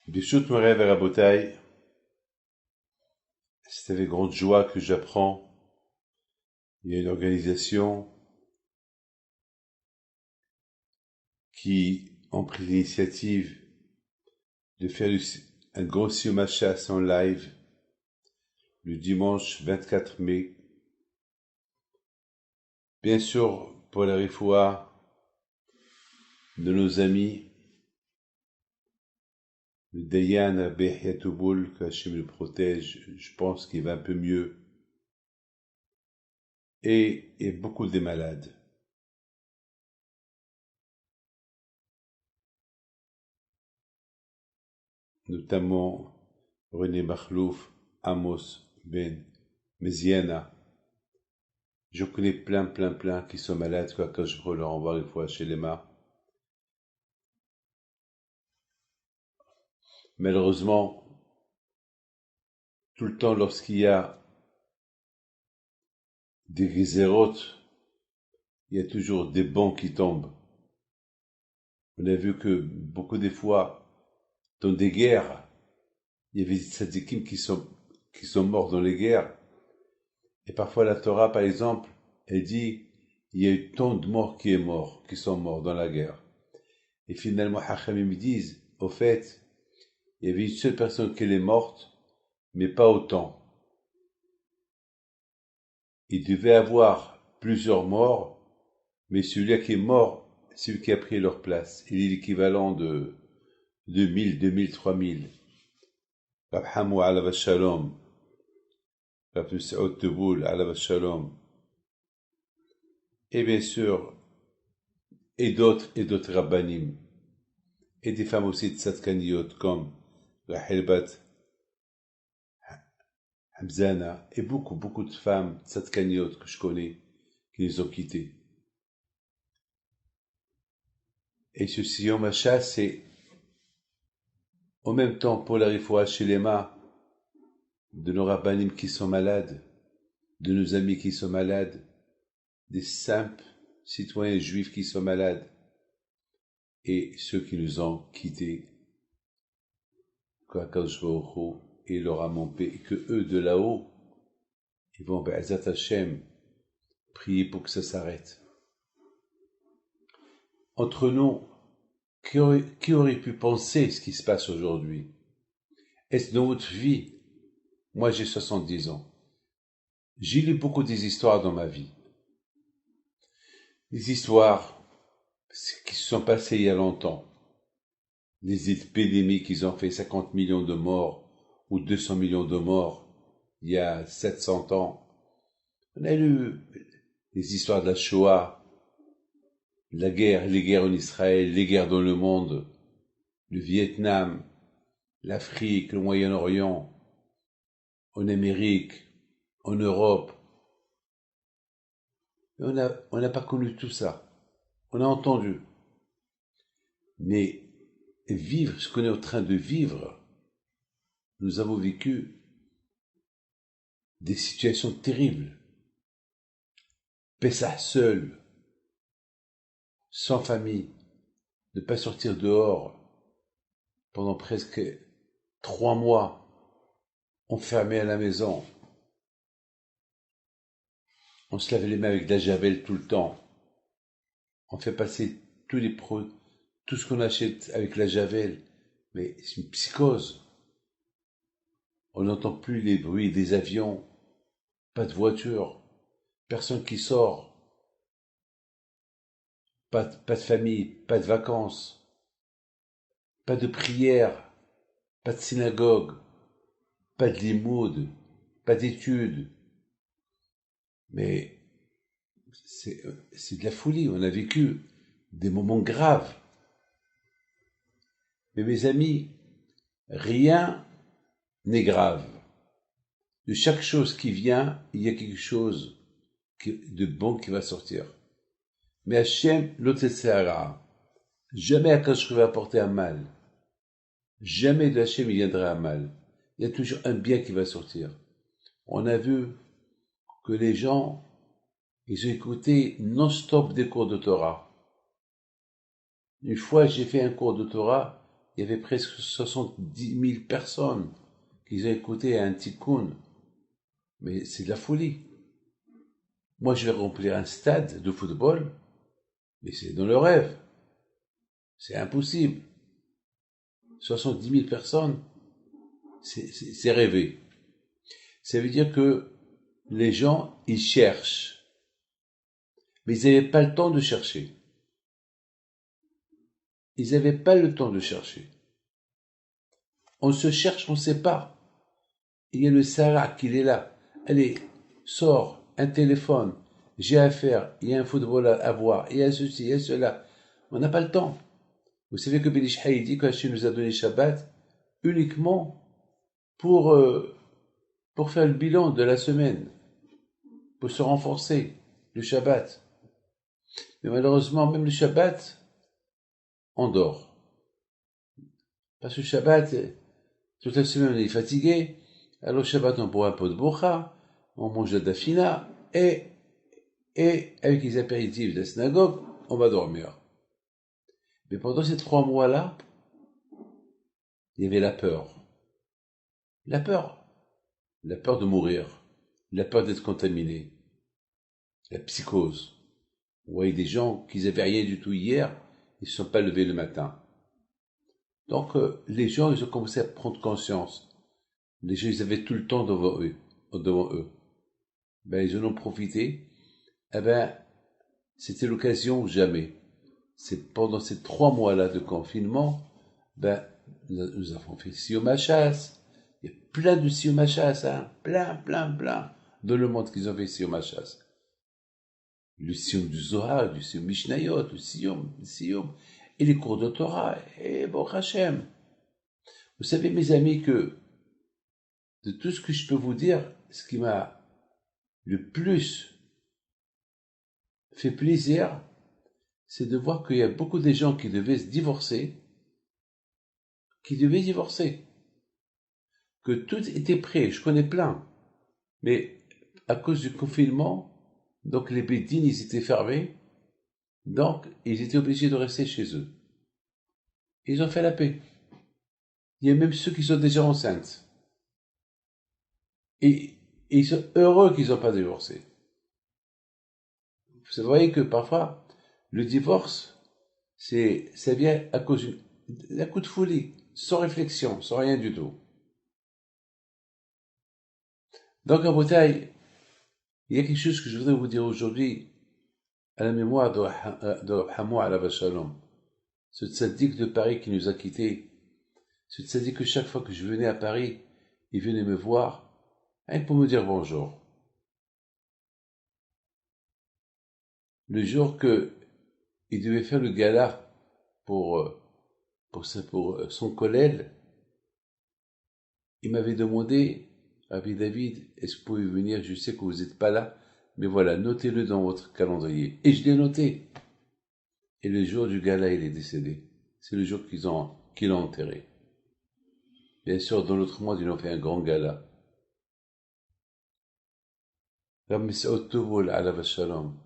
Birshut Morev et Rabotai, c'est avec grande joie que j'apprends. Il y a une organisation qui a pris l'initiative de faire un gros siomachas en live le dimanche 24 mai. Bien sûr, pour la refoua de nos amis, le Dayan Rabbi Yatoubol, que Hachem le protège, je pense qu'il va un peu mieux. Et beaucoup des malades. Notamment René Makhlouf, Amos Ben Meziana. Je connais plein qui sont malades, quoi, quand je leur envoie une fois chez les mains. Malheureusement, tout le temps, lorsqu'il y a des gézérotes, il y a toujours des bancs qui tombent. On a vu que beaucoup des fois, dans des guerres, il y avait des tzadikim qui sont morts dans les guerres. Et parfois la Torah, par exemple, elle dit, il y a eu tant de morts qui sont morts dans la guerre. Et finalement, Hachamim disent, au fait, il y avait une seule personne qui est morte, mais pas autant. Il devait avoir plusieurs morts, mais celui-là qui est mort, c'est celui qui a pris leur place. Il est l'équivalent de 2000, 2000, 3000. Rab Hamou alav shalom, Rab Saoud Teboul alav shalom. Et bien sûr, et d'autres rabbanim. Et des femmes aussi de tzadkaniyot, comme Rachel Bat Hamzana, et beaucoup de femmes tzadkaniyot que je connais, qui les ont quittés. Et ce Siyom Macha, c'est en même temps pour la refoua shelema de nos rabbanim qui sont malades, de nos amis qui sont malades, des simples citoyens juifs qui sont malades, et ceux qui nous ont quittés, qu'Akadosh Baruch Hu et leur amont paix, et que eux de là-haut, ils vont, Be'ezat Hashem, prier pour que ça s'arrête. Entre nous, qui aurait pu penser ce qui se passe aujourd'hui? Est-ce dans votre vie? Moi, j'ai 70 ans. J'ai lu beaucoup des histoires dans ma vie. Des histoires qui se sont passées il y a longtemps. Des épidémies qui ont fait 50 millions de morts ou 200 millions de morts il y a 700 ans. On a lu les histoires de la Shoah, la guerre, les guerres en Israël, les guerres dans le monde, le Vietnam, l'Afrique, le Moyen-Orient, en Amérique, en Europe. Et on n'a pas connu tout ça. On a entendu. Mais vivre ce qu'on est en train de vivre, nous avons vécu des situations terribles. Pessah seul, sans famille, ne pas sortir dehors pendant presque 3 mois, enfermé à la maison. On se lavait les mains avec de la javel tout le temps. On fait passer tout ce qu'on achète avec la javel. Mais c'est une psychose. On n'entend plus les bruits des avions, pas de voiture, personne qui sort, pas de famille, pas de vacances, pas de prière, pas de synagogue, pas de limoud, pas d'études. Mais c'est de la folie, on a vécu des moments graves. Mais mes amis, rien n'est grave. De chaque chose qui vient, il y a quelque chose de bon qui va sortir. Mais Hachem l'otetsehara. Jamais Akash va apporter un mal. Jamais de Hachem il viendra un mal. Il y a toujours un bien qui va sortir. On a vu que les gens, ils ont écouté non-stop des cours de Torah. Une fois, j'ai fait un cours de Torah, il y avait presque 70 000 personnes qui ont écouté un tikkun. Mais c'est de la folie. Moi, je vais remplir un stade de football, mais c'est dans le rêve. C'est impossible. 70 000 personnes, c'est rêvé. Ça veut dire que les gens, ils cherchent. Mais ils n'avaient pas le temps de chercher. Ils n'avaient pas le temps de chercher. On se cherche, on ne sait pas. Il y a le Sarah qui est là. Allez, sors, un téléphone, j'ai affaire, il y a un football à voir, il y a ceci, il y a cela. On n'a pas le temps. Vous savez que Ben Ish Chai dit qu'Hachem nous a donné Shabbat uniquement pour faire le bilan de la semaine, pour se renforcer, le Shabbat. Mais malheureusement, même le Shabbat, on dort. Parce que le Shabbat, toute la semaine on est fatigué, alors le Shabbat on boit un pot de bocha, on mange de la dafina, et avec les apéritifs de la synagogue, on va dormir. Mais pendant ces 3 mois-là, il y avait la peur. La peur. La peur de mourir. La peur d'être contaminé. La psychose. Vous voyez des gens qui n'avaient rien du tout hier, ils ne se sont pas levés le matin. Donc les gens, ils ont commencé à prendre conscience. Les gens, ils avaient tout le temps devant eux. Ben, ils en ont profité. Eh ben, c'était l'occasion ou jamais. C'est pendant ces 3 mois-là de confinement, ben, nous avons fait Siyum HaShas. Il y a plein de Siyum HaShas, hein. Plein, dans le monde qu'ils ont fait Siyum HaShas. Le Siyum du Zohar, du Siyum Mishnayot, le Siyum, et les cours de Torah, et Baruch Hashem. Vous savez, mes amis, que de tout ce que je peux vous dire, ce qui m'a le plus fait plaisir, c'est de voir qu'il y a beaucoup de gens qui devaient se divorcer, que tout était prêt, je connais plein, mais à cause du confinement, donc les bédines, ils étaient fermés, donc ils étaient obligés de rester chez eux. Ils ont fait la paix. Il y a même ceux qui sont déjà enceintes. Et ils sont heureux qu'ils n'ont pas divorcé. Vous voyez que parfois, le divorce, ça vient à cause d'un coup de folie, sans réflexion, sans rien du tout. Donc, à Bretagne, il y a quelque chose que je voudrais vous dire aujourd'hui, à la mémoire de Rab Hamou alav Shalom, ce tzaddik de Paris qui nous a quittés, ce tzaddik que chaque fois que je venais à Paris, il venait me voir, rien que pour me dire bonjour. Le jour que il devait faire le gala pour son collègue, il m'avait demandé, Rabbi David, est-ce que vous pouvez venir? Je sais que vous n'êtes pas là, mais voilà, notez-le dans votre calendrier. Et je l'ai noté. Et le jour du gala, il est décédé. C'est le jour qu'il l'ont enterré. Bien sûr, dans l'autre monde, ils ont fait un grand gala. Rabbi Saoud Touboul, alav Shalom.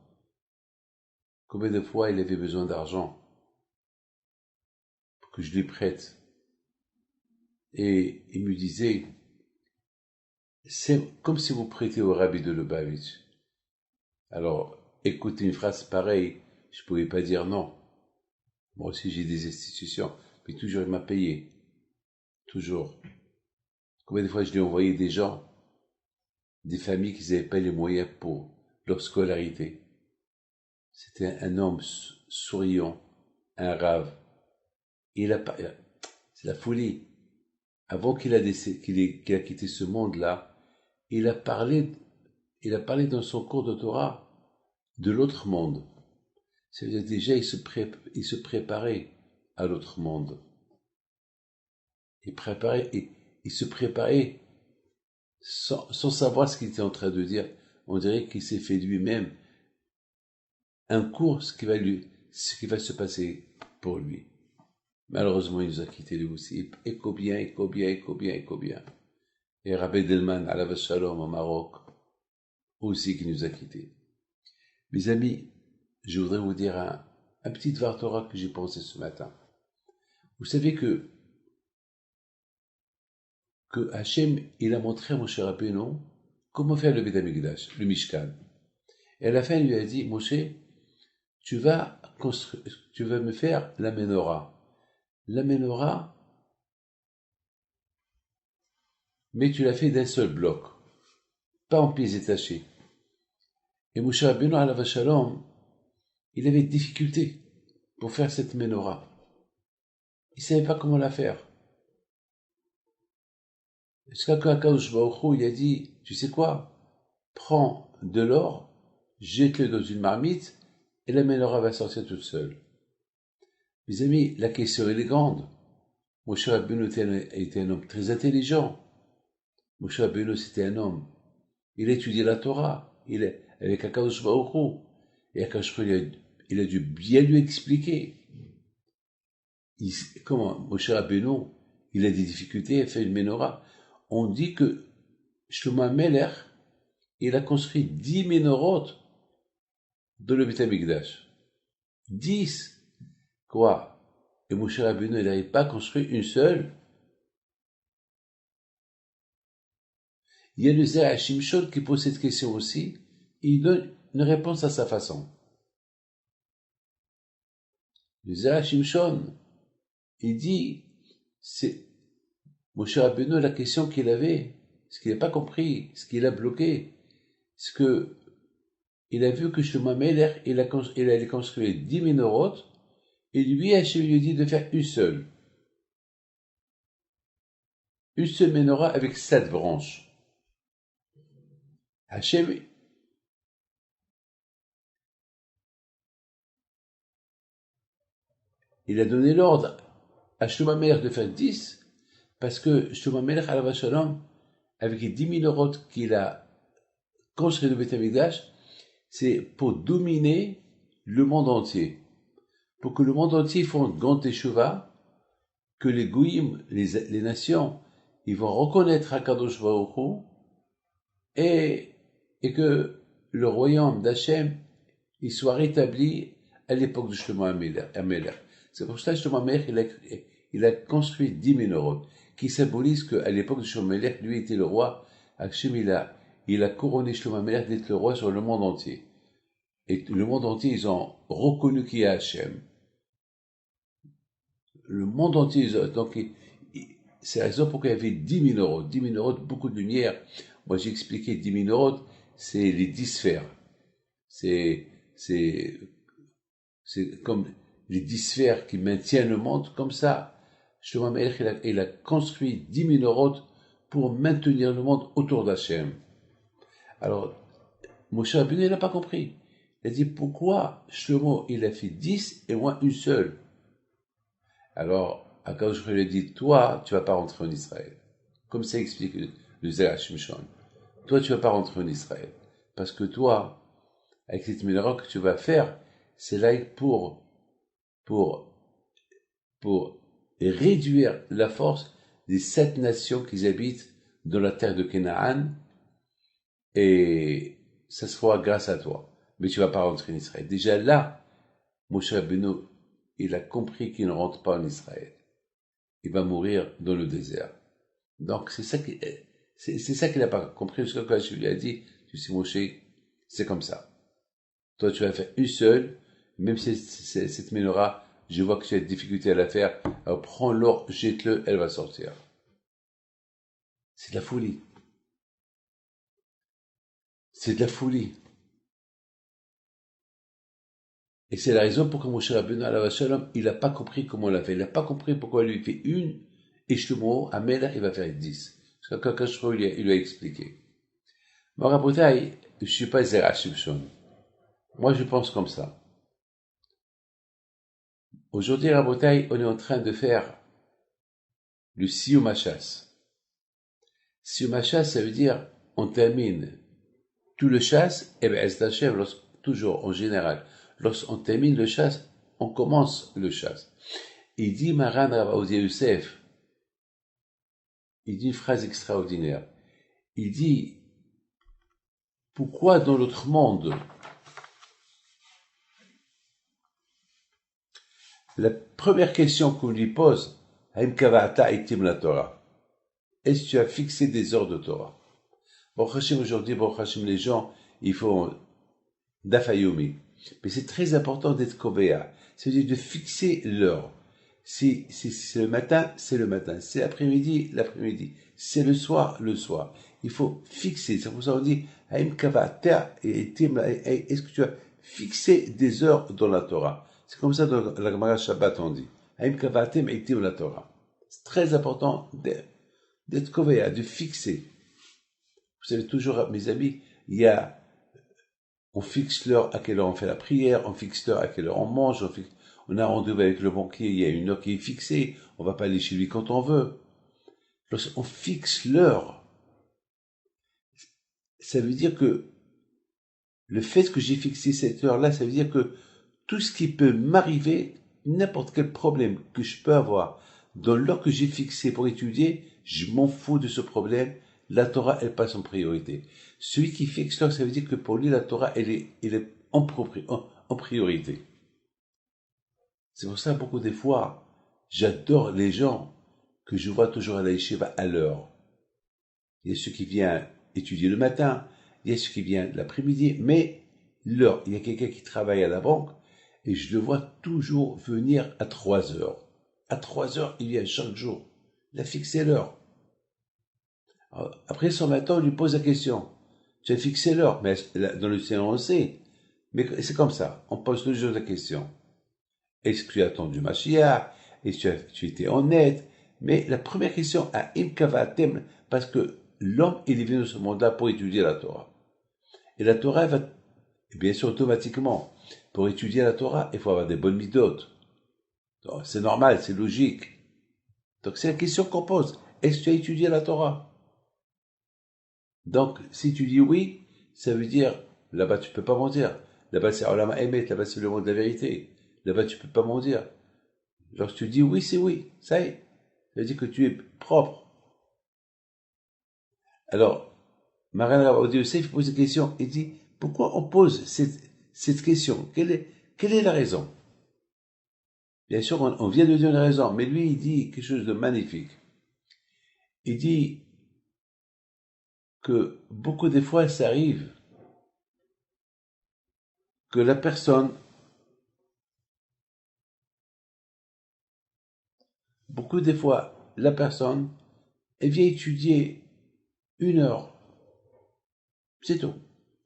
Combien de fois il avait besoin d'argent pour que je lui prête? Et il me disait, c'est comme si vous prêtez au Rabbi de Lubavitch. Alors, écouter une phrase pareille, je ne pouvais pas dire non. Moi aussi, j'ai des institutions, mais toujours il m'a payé. Toujours. Combien de fois je lui ai envoyé des gens, des familles qui n'avaient pas les moyens pour leur scolarité. C'était un homme souriant, un rave. C'est la folie. Avant qu'il a quitté ce monde-là, il a parlé dans son cours de Torah de l'autre monde. C'est-à-dire déjà, il se préparait à l'autre monde. Il se préparait sans savoir ce qu'il était en train de dire. On dirait qu'il s'est fait lui-même un cours, ce qui va se passer pour lui. Malheureusement, il nous a quittés lui aussi. Et combien. Et Rabbi Delman, alav Shalom, au Maroc, aussi qui nous a quittés. Mes amis, je voudrais vous dire un petit Dvar Torah que j'ai pensé ce matin. Vous savez que que Hachem, il a montré à Moshe Rabbeinu comment faire le Beth Amikdash, le Mishkan. Et à la fin, il lui a dit, Moshe, tu vas me faire la menorah. La menorah, mais tu l'as fait d'un seul bloc, pas en pièces détachées. Et Moshe Rabbeinu, alav shalom, il avait des difficultés pour faire cette menorah. Il ne savait pas comment la faire. Jusqu'à que Akadosh Baruch Hu, il a dit, tu sais quoi, prends de l'or, jette-le dans une marmite, et la menorah va sortir toute seule. Mes amis, la question elle est grande. Moshe Rabbeinu était un homme très intelligent. Moshe Rabbeinu, c'était un homme. Il a étudié la Torah, avec Akadosh Baruch Hu. Et Akadosh Baruch Hu, il a dû bien lui expliquer. Comment Moshe Rabbeinu, il a des difficultés à faire une menorah. On dit que Shlomo HaMelech, il a construit 10 menorot dans le Beth Amikdash. 10. Quoi? Et Moshe Rabbeinu, il n'arrive pas à construire une seule. Il y a le Zera Shimshon qui pose cette question aussi, et il donne une réponse à sa façon. Le Zera Shimshon, il dit, c'est Moshe Rabbeinu, la question qu'il avait, ce qu'il n'a pas compris, ce qu'il a bloqué, c'est que il a vu que Shlomo HaMelech, il allait construire 10 menorot, et lui, Hachem lui dit de faire une seule. Une seule menorah avec 7 branches. Hachem, il a donné l'ordre à Shlomo HaMelech de faire 10, parce que Shlomo HaMelech, alav shalom, avec les 10 menorot qu'il a construit le Beth Amikdash, c'est pour dominer le monde entier. Pour que le monde entier fasse une grande teshuva, que les goyim, les nations, ils vont reconnaître Akadosh Baruch Hu, et que le royaume d'Hachem, il soit rétabli à l'époque de Shlomo HaMelech. C'est pour ça que Shlomo HaMelech, il a construit 10 menorot, qui symbolisent qu'à l'époque de Shlomo HaMelech, lui était le roi. Hachem, il a couronné Shlomo HaMelech d'être le roi sur le monde entier. Et le monde entier, ils ont reconnu qui est Hachem. Le monde entier, donc, c'est la raison pour qu'il y avait 10 menorot. 10 menorot, beaucoup de lumière. Moi, j'ai expliqué 10 menorot, c'est les 10 sphères. C'est comme les 10 sphères qui maintiennent le monde, comme ça. Shlomo HaMelech, il a construit 10 menorot pour maintenir le monde autour d'Hachem. Alors, Moshe Rabbeinu, il n'a pas compris. Il a dit, pourquoi Shlomo, il a fait 10 et moi une seule? Alors, Akadosh Baruch Hu lui a dit, toi, tu vas pas rentrer en Israël. Comme ça explique le Zera Shimshon. Toi, tu vas pas rentrer en Israël. Parce que toi, avec cette menorah que tu vas faire, c'est là pour réduire la force des 7 nations qui habitent dans la terre de Canaan, et ça se fera grâce à toi. Mais tu vas pas rentrer en Israël. Déjà là, Moshe Rabbeinu, il a compris qu'il ne rentre pas en Israël. Il va mourir dans le désert. Donc c'est ça qu'il n'a pas compris, parce que quand je lui ai dit, tu sais Moshe, c'est comme ça. Toi tu vas faire une seule, même si cette menorah, je vois que tu as des difficultés à la faire, alors prends l'or, jette-le, elle va sortir. C'est de la folie. C'est de la folie. Et c'est la raison pour que Moshe Rabbeinu, alav shalom, il n'a pas compris comment on l'a fait. Il n'a pas compris pourquoi il lui fait une, et Shlomo HaMelech, il va faire 10. Parce que quand il lui a expliqué. Moi, Rabotai, je ne suis pas Zera Shimshon. Moi, je pense comme ça. Aujourd'hui, Rabotai, on est en train de faire le Siyum HaShas. Siyum HaShas, ça veut dire, on termine tout le chasse, et bien, toujours, en général, lorsqu'on termine le chasse, on commence le chasse. Il dit, Maran Rav Odia Youssef, il dit une phrase extraordinaire. Il dit, pourquoi dans l'autre monde, la première question qu'on lui pose, Haïm Kavata Itim la Torah. est-ce que tu as fixé des heures de Torah? Bon, Hachem, aujourd'hui, bon, Hachem, les gens, ils font Dafayomi. Mais c'est très important d'être Kobéa. C'est-à-dire de fixer l'heure. Si c'est le matin, c'est le matin. C'est l'après-midi, l'après-midi. C'est le soir, le soir. Il faut fixer. C'est pour ça qu'on dit, Haïm Kavater et Tim, est-ce que tu as fixé des heures dans la Torah? C'est comme ça dans la Gemara Shabbat, on dit. Haïm Kavatem et Tim la Torah. C'est très important d'être Kobéa, de fixer. Vous savez, toujours, mes amis, on fixe l'heure à quelle heure on fait la prière, on fixe l'heure à quelle heure on mange, on a un rendez-vous avec le banquier, il y a une heure qui est fixée, on va pas aller chez lui quand on veut. Lorsqu'on fixe l'heure, ça veut dire que le fait que j'ai fixé cette heure-là, ça veut dire que tout ce qui peut m'arriver, n'importe quel problème que je peux avoir, dans l'heure que j'ai fixée pour étudier, je m'en fous de ce problème, la Torah, elle passe en priorité. Celui qui fixe l'heure, ça veut dire que pour lui, la Torah, elle est en priorité. C'est pour ça, beaucoup des fois, j'adore les gens que je vois toujours à la yeshiva à l'heure. Il y a ceux qui viennent étudier le matin, il y a ceux qui viennent l'après-midi, mais l'heure, il y a quelqu'un qui travaille à la banque, et je le vois toujours venir à 3 heures. À 3 heures, il vient chaque jour. Il a fixé l'heure. Après son matin, on lui pose la question. Tu as fixé l'heure, mais dans le ciel, on sait. Mais c'est comme ça. On pose toujours la question. Est-ce que tu as attendu Mashiach? Est-ce que tu étais honnête? Mais la première question à Imkavatem, parce que l'homme, il est venu dans ce monde-là pour étudier la Torah. Et la Torah, elle va, bien sûr, automatiquement, pour étudier la Torah, il faut avoir des bonnes midotes. C'est normal, c'est logique. Donc c'est la question qu'on pose. Est-ce que tu as étudié la Torah? Donc, si tu dis oui, ça veut dire, là-bas tu peux pas mentir. Là-bas c'est Olam Emet, là-bas c'est le monde de la vérité. Là-bas tu peux pas mentir. Lorsque tu dis oui, c'est oui. Ça y est. Ça veut dire que tu es propre. Alors, Mariana Rabbi Yosef pose une question. Il dit, pourquoi on pose cette question? Quelle est la raison? Bien sûr, on vient de dire une raison, mais lui, il dit quelque chose de magnifique. Il dit que beaucoup de fois, ça arrive que la personne, beaucoup de fois, la personne, elle vient étudier 1 heure. C'est tout.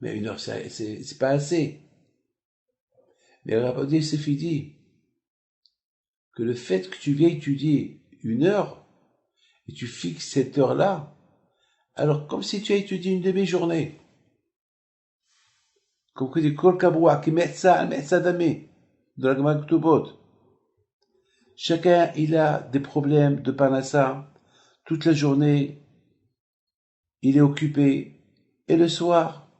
Mais 1 heure, c'est pas assez. Mais Rabbi Yosef dit que le fait que tu viens étudier 1 heure, et tu fixes cette heure-là, alors comme si tu as étudié une demi-journée. Comme que dit Kol Kabua, qui met ça damé, de la Gemara Ketubot. Chacun, il a des problèmes de parnassa. Toute la journée, il est occupé. Et le soir,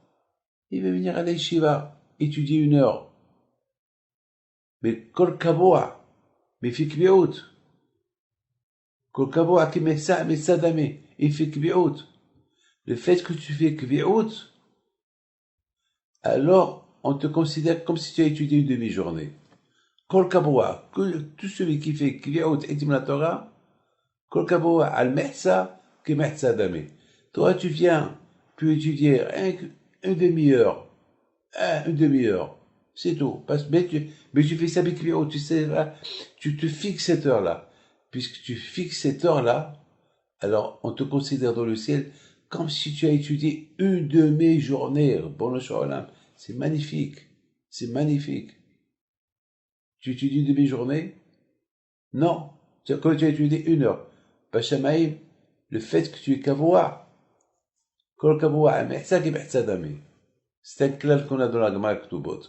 il va venir à l'Eshiva, étudier 1 heure. Mais Kol Kabua, mais Fikbiot. Kol Kabua, qui met ça damé, et Fikbiot. Le fait que tu fais Kviot, alors on te considère comme si tu as étudié une demi-journée. Kol Kaboua, tout celui qui fait Kviot Etim la Torah, Kol Kaboua al Mehsa, que Mehsa Damé. Toi, tu viens, tu étudier une demi-heure, une demi-heure, c'est tout. Mais tu fais ça avec Kviot, tu sais, là, tu te fixes cette heure-là. Puisque tu fixes cette heure-là, alors on te considère dans le ciel comme si tu as étudié une demi-journée. Bon, c'est magnifique. C'est magnifique. Tu étudies une demi-journée? Non. Quand tu as étudié 1 heure. Bachamaïm, le fait que tu es kavoua, kol kavoua, mehsa ki mehsa dami. C'est un clal qu'on a dans la Gemara Ketubot.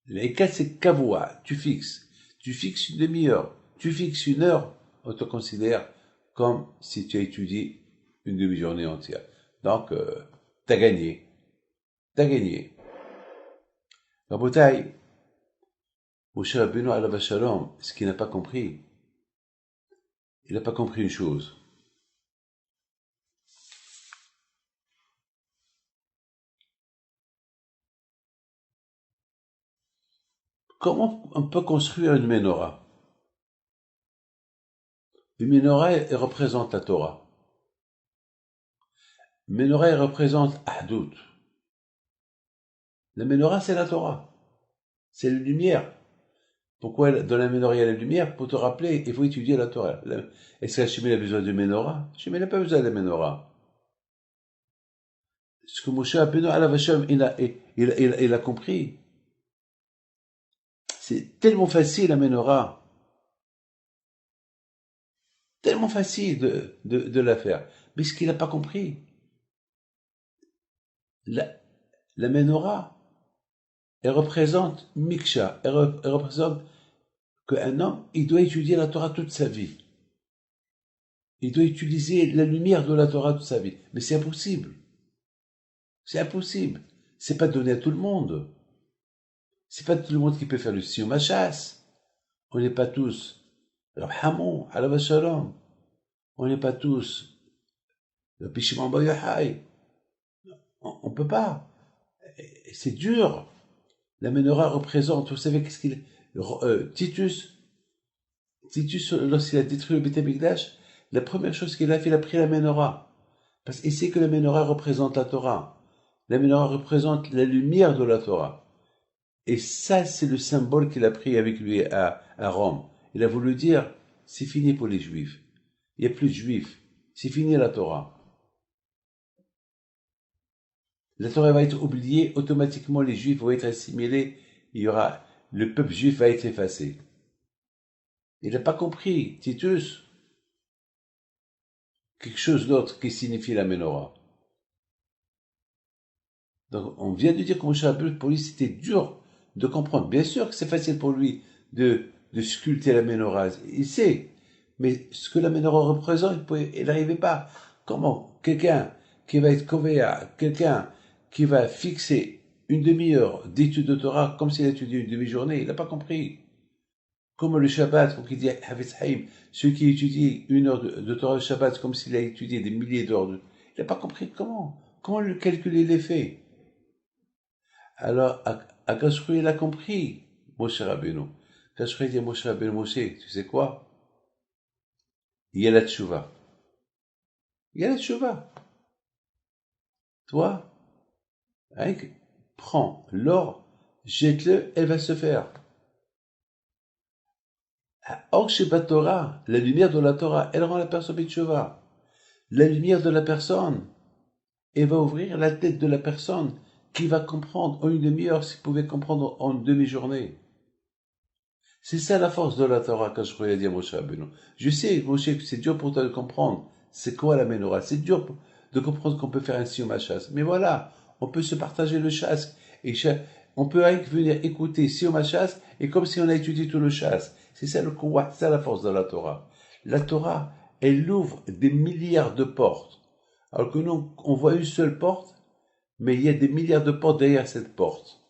Les cas, c'est kavoua, tu fixes. Tu fixes une demi-heure. Tu fixes 1 heure, on te considère comme si tu as étudié une demi-journée entière. Donc, t'as gagné. T'as gagné. Rabotai, Moshe Rabbeinu alav shalom, ce qu'il n'a pas compris, il n'a pas compris une chose. Comment on peut construire une menorah? Une menorah, elle représente la Torah. Une menorah, elle représente Ahdout. La menorah, c'est la Torah. C'est la lumière. Pourquoi dans la menorah il y a la lumière? Pour te rappeler, il faut étudier la Torah. Est-ce qu'Hachem a besoin de menorah? Hachem n'a pas besoin de menorah. Ce que Moshe Rabbeinu alav Hashem, il a compris. C'est tellement facile la menorah. Tellement facile de la faire. Mais ce qu'il n'a pas compris, la menorah, elle représente Miksha. Elle représente qu'un homme, il doit étudier la Torah toute sa vie. Il doit utiliser la lumière de la Torah toute sa vie. Mais c'est impossible. C'est impossible. C'est pas donné à tout le monde. C'est pas tout le monde qui peut faire le siyum hashas. On n'est pas tous Rab Hamon, alav shalom. On n'est pas tous le Shimon Bar Yochai. On peut pas. C'est dur. La menorah représente, vous savez qu'est-ce qu'il Titus, lorsqu'il a détruit le Beth Amikdash, la première chose qu'il a fait, il a pris la menorah. Parce qu'il sait que la menorah représente la Torah. La menorah représente la lumière de la Torah. Et ça, c'est le symbole qu'il a pris avec lui à Rome. Il a voulu dire, c'est fini pour les Juifs. Il n'y a plus de Juifs. C'est fini la Torah. La Torah va être oubliée, automatiquement les Juifs vont être assimilés, le peuple juif va être effacé. Il n'a pas compris, Titus, quelque chose d'autre qui signifie la menorah. Donc on vient de dire que Moshe Rabbeinu, pour lui c'était dur de comprendre. Bien sûr que c'est facile pour lui de sculpter la menorah, il sait, mais ce que la menorah représente, il n'arrivait pas. Comment quelqu'un qui va être kovéa, quelqu'un qui va fixer une demi-heure d'étude de Torah comme s'il a étudié une demi-journée, il n'a pas compris. Comme le Shabbat, comme il dit Havetz Haïm, celui qui étudie une heure de Torah le Shabbat comme s'il a étudié des milliers d'heures il n'a pas compris comment le calculer les faits. Alors, Akashru, il a compris, Moshe Rabbeinu. Akashru dit à Moshe Rabbeinu, Moshe, tu sais quoi? Il y a la tchouva. Il y a la tchouva. Toi, prends l'or, jette-le, elle va se faire. Or, chez Torah, la lumière de la Torah, elle rend la personne bitchova. La lumière de la personne, elle va ouvrir la tête de la personne qui va comprendre en une demi-heure s'il pouvait comprendre en une demi-journée. C'est ça la force de la Torah quand je croyais dire Moshe Rabbeinu. Je sais, Moshe, que c'est dur pour toi de comprendre. C'est quoi la menorah? C'est dur de comprendre qu'on peut faire un siyum hashas. Mais voilà, on peut se partager le chasse. Et on peut venir écouter siyum hashas et comme si on a étudié tout le chasse. C'est ça le kouah, c'est ça la force de la Torah. La Torah, elle ouvre des milliards de portes. Alors que nous, on voit une seule porte, mais il y a des milliards de portes derrière cette porte.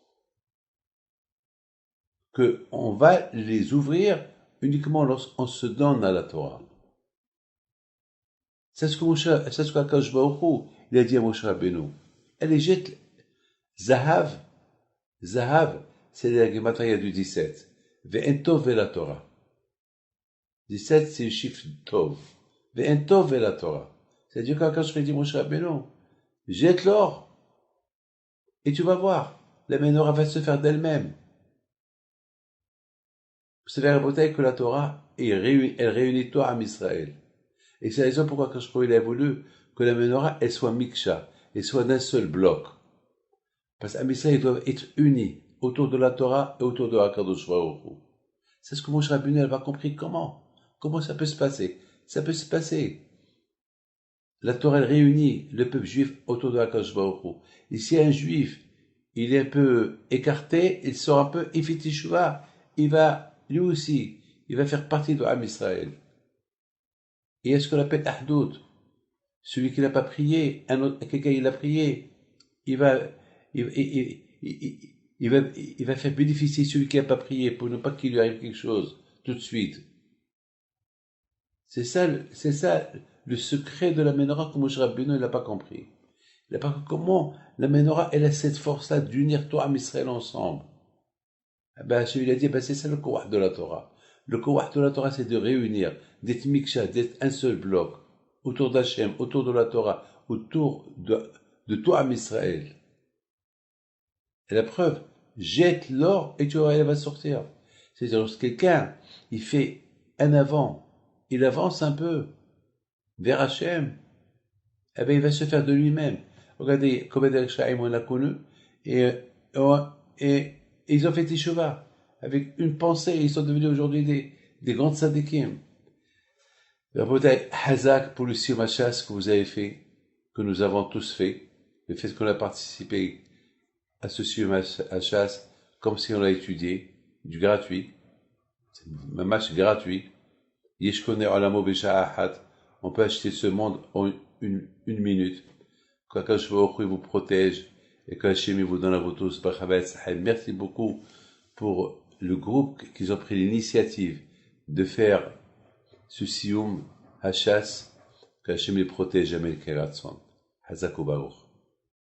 On va les ouvrir uniquement lorsqu'on se donne à la Torah. C'est ce qu'Akadosh Baruch Hu, il a dit à Moshe Rabbeinu. Elle jette Zahav, c'est la Gematria du 17. Ve'entov la Torah. 17, c'est le chiffre Tov. Ve'entov la Torah. C'est-à-dire qu'Akadosh a dit Moshe Rabbeinu, jette l'or, et tu vas voir, la menorah va se faire d'elle-même. Vous savez, Rabotai, que la Torah, elle réunit toi à Israël. Et c'est la raison pourquoi il a voulu que la menorah, elle soit miksha, elle soit d'un seul bloc. Parce qu'à Israël, ils doivent être unis autour de la Torah et autour de Hakadosh Baruch Hu. C'est ce que Moshe Rabbeinu n'a pas compris. Comment ça peut se passer? Ça peut se passer. La Torah, elle réunit le peuple juif autour de Hakadosh Baruch Hu. Et si un juif, il est un peu écarté, il sort un peu, il fait teshuvah, lui aussi, il va faire partie de Am Israël. Et est-ce qu'on l'appelle Ahdoud? Celui qui n'a pas prié, quelqu'un il a prié, il va faire bénéficier celui qui n'a pas prié pour ne pas qu'il lui arrive quelque chose tout de suite. C'est ça le secret de la menorah que Moshe Rabbeinu il n'a pas compris. Il n'a pas compris comment la menorah elle a cette force-là d'unir toi Am Israël ensemble. Celui-là dit, c'est ça le kouah de la Torah. Le Kowah de la Torah, c'est de réunir, d'être miksha, d'être un seul bloc, autour d'Hachem, autour de la Torah, autour de toi, Israël. Et la preuve, jette l'or et tu auras, elle va sortir. C'est-à-dire, lorsque quelqu'un, il fait un avant, il avance un peu vers Hachem, eh bien, il va se faire de lui-même. Regardez, Kobadak Shaim, on l'a connu, et, et ils ont fait Teshuvah. Avec une pensée, ils sont devenus aujourd'hui des grands tzadikim. Rabotay, Hazak pour le Siyum Hashas que vous avez fait, que nous avons tous fait, le fait qu'on a participé à ce Siyum Hashas, comme si on l'a étudié, du gratuit, c'est un match gratuit. Yeshkone Olamo Besha'ahat, on peut acheter ce monde en une minute. Qu'Akash vous protège et qu'Hachem vous donne à vous tous. Merci beaucoup pour le groupe qui ont pris l'initiative de faire ce Siyum Hashas. Qu'Hachem les protège, Amel Keratson. Hazakou Baruch.